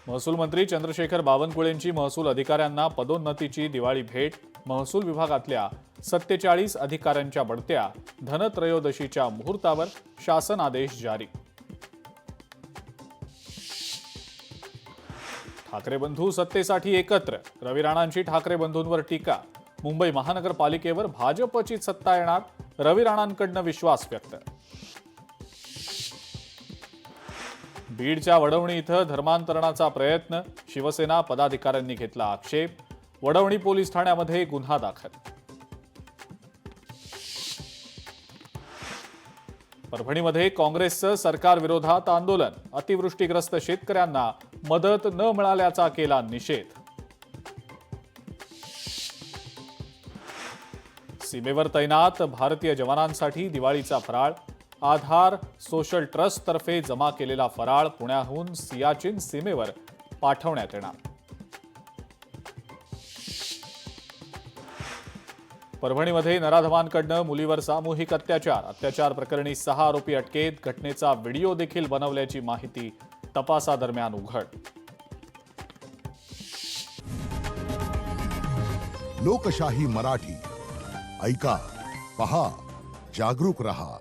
महसूल मंत्री चंद्रशेखर बावनकुळेंची महसूल अधिकाऱ्यांना पदोन्नतीची दिवाळी भेट। महसूल विभागातल्या 47 अधिकाऱ्यांच्या बढत्या। धनत्रयोदशीच्या मुहूर्तावर शासन आदेश जारी। ठाकरे बंधू सत्तेसाठी एकत्र। रवी राणांची ठाकरे बंधूंवर टीका। मुंबई महानगरपालिकेवर भाजपची सत्ता येणार, रवी राणांकडून विश्वास व्यक्त। बीडच्या वडवणी इथं धर्मांतरणाचा प्रयत्न। शिवसेना पदाधिकाऱ्यांनी घेतला आक्षेप। वडवणी पोलीस ठाण्यामध्ये गुन्हा दाखल। परभणीमध्ये काँग्रेसचं सरकार विरोधात आंदोलन। अतिवृष्टीग्रस्त शेतकऱ्यांना मदत न मिळाल्याचा केला निषेध। सीमेवर तैनात भारतीय जवानांसाठी दिवाळीचा फराळ। आधार सोशल ट्रस्ट तर्फे जमा केलेला फराळ पुण्याहून सियाचीन सीमेवर पाठवण्यात येणार। परभणीमध्ये नराधमांकडून मुलीवर सामूहिक अत्याचार प्रकरणी 6 आरोपी अटकेत। घटनेचा व्हिडिओ देखील बनवल्याची माहिती तपासादरम्यान उघड। लोकशाही मराठी ऐका, पहा, जागरूक रहा।